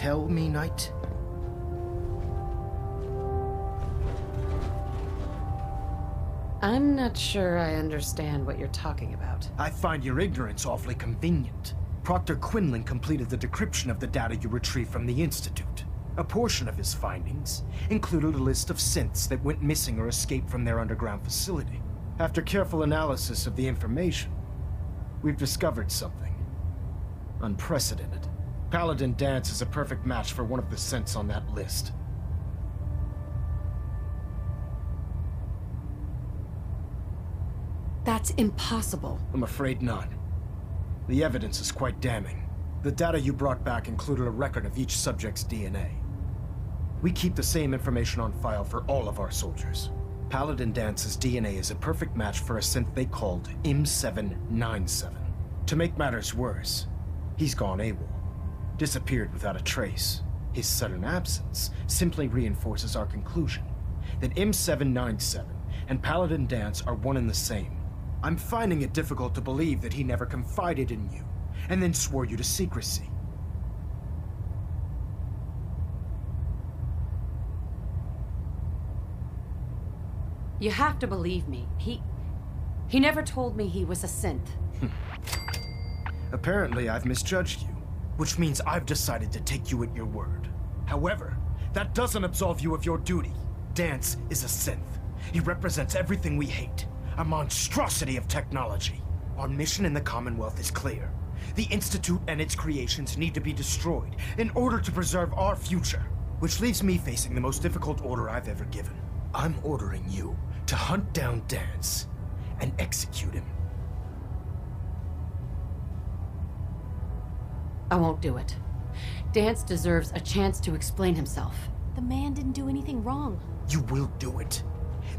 tell me, Knight? I'm not sure I understand what you're talking about. I find your ignorance awfully convenient. Proctor Quinlan completed the decryption of the data you retrieved from the Institute. A portion of his findings included a list of synths that went missing or escaped from their underground facility. After careful analysis of the information, we've discovered something unprecedented. Paladin Danse is a perfect match for one of the synths on that list. That's impossible. I'm afraid not. The evidence is quite damning. The data you brought back included a record of each subject's DNA. We keep the same information on file for all of our soldiers. Paladin Danse's DNA is a perfect match for a synth they called M797. To make matters worse, he's gone AWOL. Disappeared without a trace. His sudden absence simply reinforces our conclusion that M797 and Paladin Danse are one and the same. I'm finding it difficult to believe that he never confided in you, and then swore you to secrecy. You have to believe me. He never told me he was a synth. Apparently, I've misjudged you, which means I've decided to take you at your word. However, that doesn't absolve you of your duty. Danse is a synth. He represents everything we hate. A monstrosity of technology. Our mission in the Commonwealth is clear. The Institute and its creations need to be destroyed in order to preserve our future. Which leaves me facing the most difficult order I've ever given. I'm ordering you to hunt down Danse and execute him. I won't do it. Danse deserves a chance to explain himself. The man didn't do anything wrong. You will do it.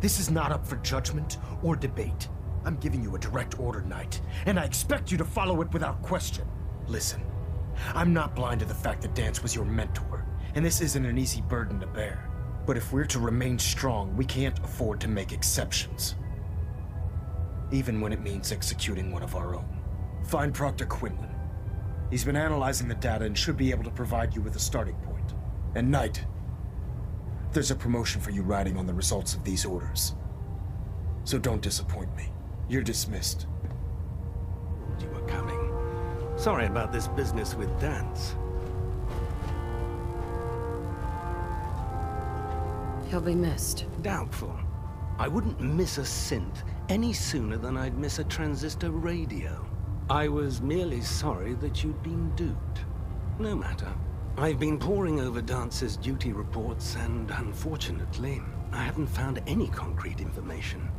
This is not up for judgment or debate. I'm giving you a direct order, Knight, and I expect you to follow it without question. Listen, I'm not blind to the fact that Danse was your mentor, and this isn't an easy burden to bear. But if we're to remain strong, we can't afford to make exceptions. Even when it means executing one of our own. Find Proctor Quinlan. He's been analyzing the data and should be able to provide you with a starting point. And Knight, there's a promotion for you riding on the results of these orders. So don't disappoint me. You're dismissed. You were coming. Sorry about this business with Danse. He'll be missed. Doubtful. I wouldn't miss a synth any sooner than I'd miss a transistor radio. I was merely sorry that you'd been duped. No matter. I've been poring over Dance's duty reports, and unfortunately, I haven't found any concrete information.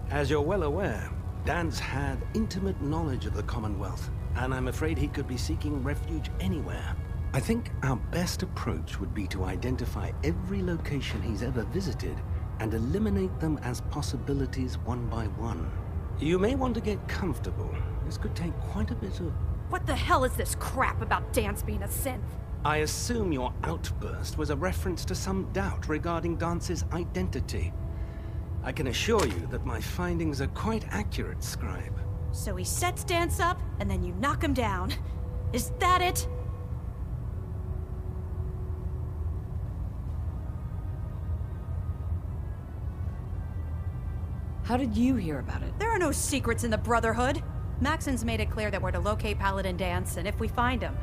As you're well aware, Danse had intimate knowledge of the Commonwealth, and I'm afraid he could be seeking refuge anywhere. I think our best approach would be to identify every location he's ever visited and eliminate them as possibilities one by one. You may want to get comfortable. This could take quite a bit of... What the hell is this crap about Danse being a synth? I assume your outburst was a reference to some doubt regarding Dance's identity. I can assure you that my findings are quite accurate, Scribe. So he sets Danse up, and then you knock him down. Is that it? How did you hear about it? There are no secrets in the Brotherhood. Maxon's made it clear that we're to locate Paladin Danse, and if we find him,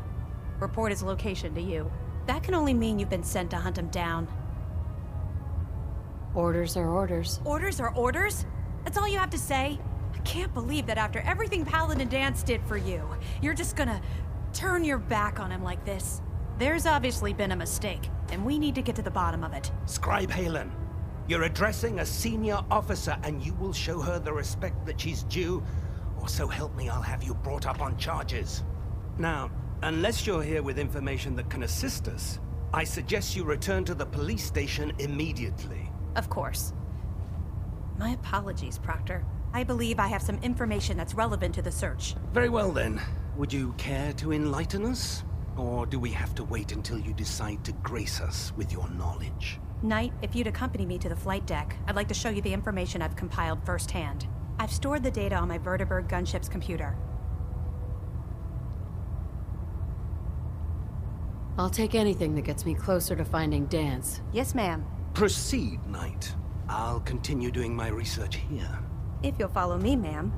report his location to you. That can only mean you've been sent to hunt him down. Orders are orders. Orders are orders? That's all you have to say? I can't believe that after everything Paladin Danse did for you, you're just gonna turn your back on him like this. There's obviously been a mistake, and we need to get to the bottom of it. Scribe Haylen, you're addressing a senior officer, and you will show her the respect that she's due, or so help me, I'll have you brought up on charges. Now, unless you're here with information that can assist us, I suggest you return to the police station immediately. Of course. My apologies, Proctor. I believe I have some information that's relevant to the search. Very well then. Would you care to enlighten us? Or do we have to wait until you decide to grace us with your knowledge? Knight, if you'd accompany me to the flight deck, I'd like to show you the information I've compiled firsthand. I've stored the data on my Vertibird gunship's computer. I'll take anything that gets me closer to finding Dance. Yes, ma'am. Proceed, Knight. I'll continue doing my research here. If you'll follow me, ma'am.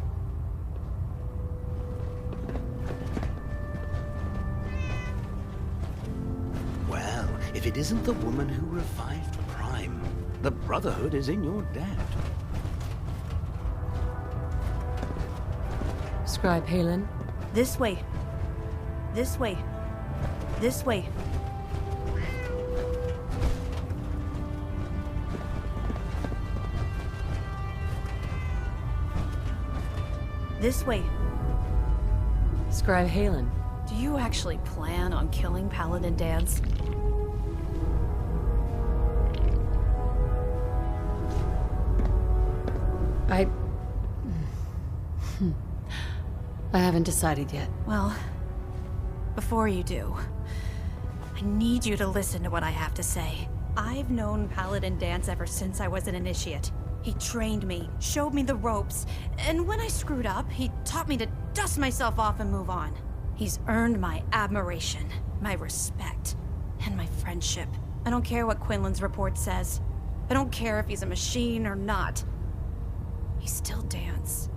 Well, if it isn't the woman who revived Prime, the Brotherhood is in your debt. Scribe Halen? This way. This way. This way. This way. Scribe Halen. Do you actually plan on killing Paladin Danse? I haven't decided yet. Well, before you do, I need you to listen to what I have to say. I've known Paladin Danse ever since I was an initiate. He trained me, showed me the ropes, and when I screwed up, he taught me to dust myself off and move on. He's earned my admiration, my respect, and my friendship. I don't care what Quinlan's report says. I don't care if he's a machine or not. He's still Danse.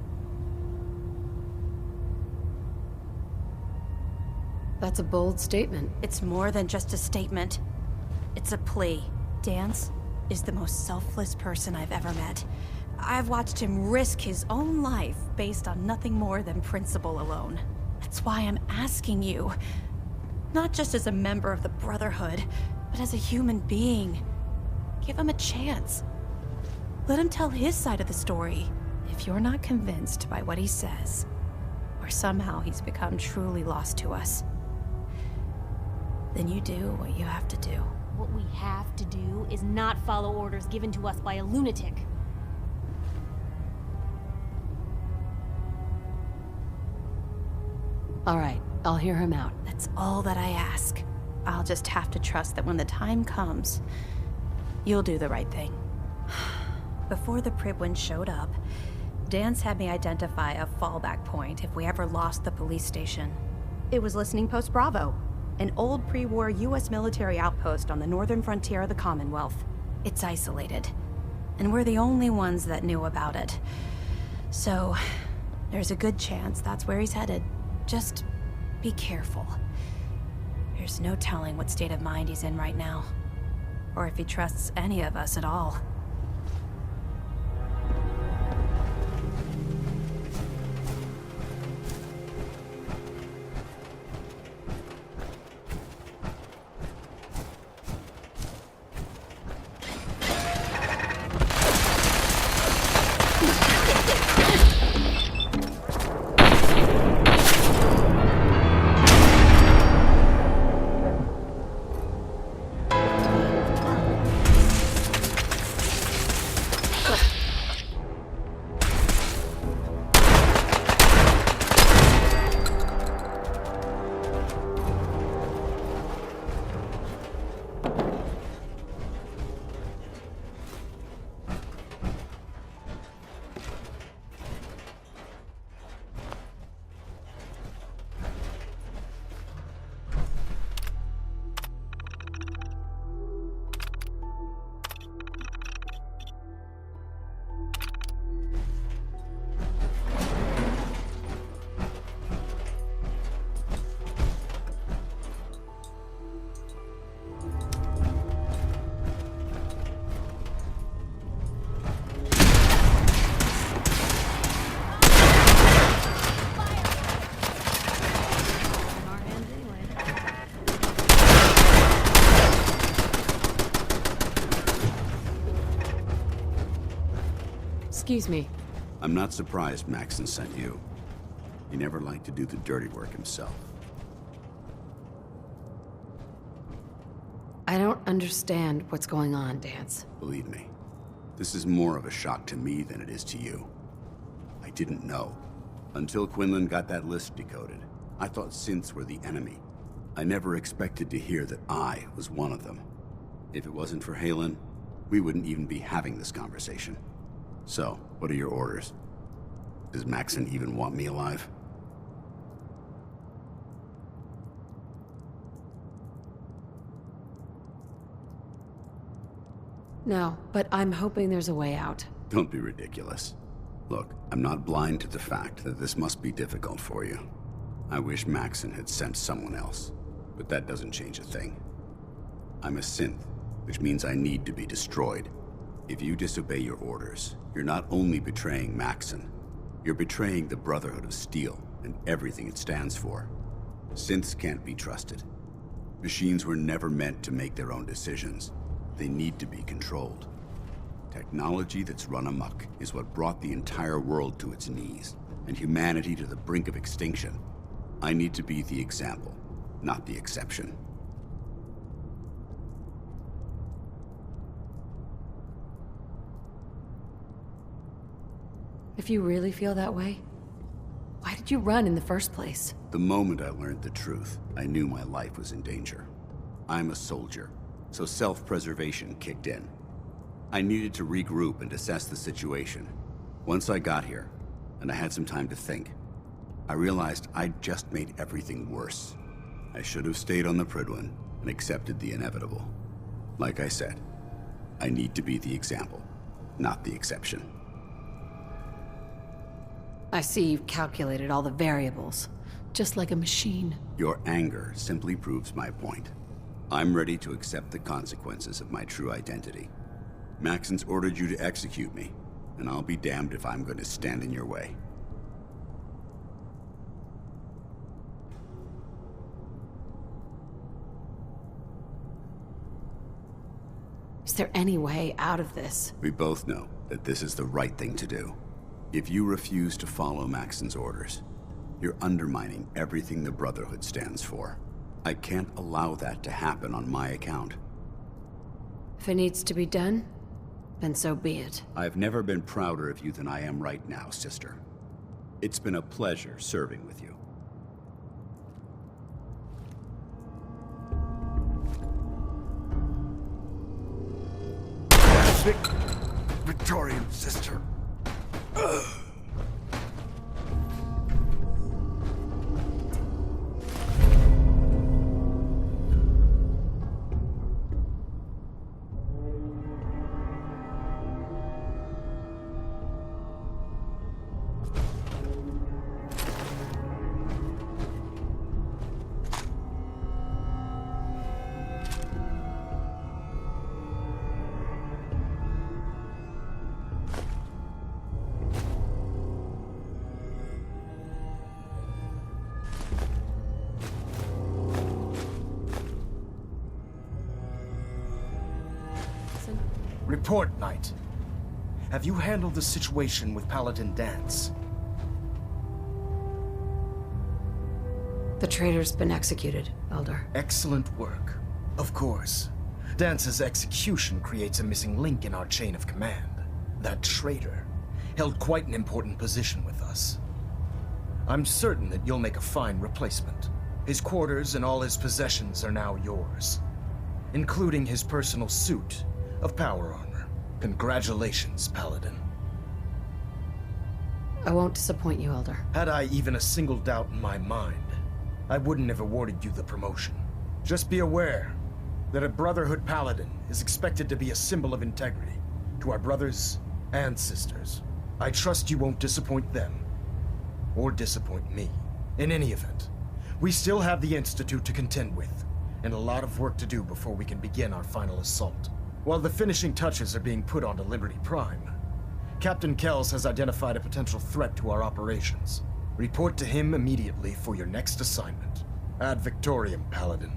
That's a bold statement. It's more than just a statement. It's a plea. Danse is the most selfless person I've ever met. I've watched him risk his own life based on nothing more than principle alone. That's why I'm asking you, not just as a member of the Brotherhood, but as a human being. Give him a chance. Let him tell his side of the story. If you're not convinced by what he says, or somehow he's become truly lost to us, then you do what you have to do. What we have to do is not follow orders given to us by a lunatic. All right, I'll hear him out. That's all that I ask. I'll just have to trust that when the time comes, you'll do the right thing. Before the Pribwin showed up, Danse had me identify a fallback point if we ever lost the police station. It was Listening Post Bravo, an old pre-war US military outpost on the northern frontier of the Commonwealth. It's isolated, and we're the only ones that knew about it. So, there's a good chance that's where he's headed. Just be careful. There's no telling what state of mind he's in right now, or if he trusts any of us at all. Excuse me. I'm not surprised Maxson sent you. He never liked to do the dirty work himself. I don't understand what's going on, Danse. Believe me, this is more of a shock to me than it is to you. I didn't know. Until Quinlan got that list decoded, I thought synths were the enemy. I never expected to hear that I was one of them. If it wasn't for Halen, we wouldn't even be having this conversation. So, what are your orders? Does Maxson even want me alive? No, but I'm hoping there's a way out. Don't be ridiculous. Look, I'm not blind to the fact that this must be difficult for you. I wish Maxon had sent someone else, but that doesn't change a thing. I'm a synth, which means I need to be destroyed. If you disobey your orders, you're not only betraying Maxon, you're betraying the Brotherhood of Steel and everything it stands for. Synths can't be trusted. Machines were never meant to make their own decisions. They need to be controlled. Technology that's run amok is what brought the entire world to its knees, and humanity to the brink of extinction. I need to be the example, not the exception. If you really feel that way, why did you run in the first place? The moment I learned the truth, I knew my life was in danger. I'm a soldier, so self-preservation kicked in. I needed to regroup and assess the situation. Once I got here, and I had some time to think, I realized I'd just made everything worse. I should have stayed on the Prydwen and accepted the inevitable. Like I said, I need to be the example, not the exception. I see you've calculated all the variables, just like a machine. Your anger simply proves my point. I'm ready to accept the consequences of my true identity. Maxon's ordered you to execute me, and I'll be damned if I'm going to stand in your way. Is there any way out of this? We both know that this is the right thing to do. If you refuse to follow Maxon's orders, you're undermining everything the Brotherhood stands for. I can't allow that to happen on my account. If it needs to be done, then so be it. I've never been prouder of you than I am right now, sister. It's been a pleasure serving with you. Victorian sister. Ugh. Report, Knight. Have you handled the situation with Paladin Danse? The traitor's been executed, Elder. Excellent work. Of course. Dance's execution creates a missing link in our chain of command. That traitor held quite an important position with us. I'm certain that you'll make a fine replacement. His quarters and all his possessions are now yours, including his personal suit of power armor. Congratulations, Paladin. I won't disappoint you, Elder. Had I even a single doubt in my mind, I wouldn't have awarded you the promotion. Just be aware that a Brotherhood Paladin is expected to be a symbol of integrity to our brothers and sisters. I trust you won't disappoint them, or disappoint me. In any event, we still have the Institute to contend with, and a lot of work to do before we can begin our final assault. While the finishing touches are being put onto Liberty Prime, Captain Kells has identified a potential threat to our operations. Report to him immediately for your next assignment. Ad Victoriam, Paladin.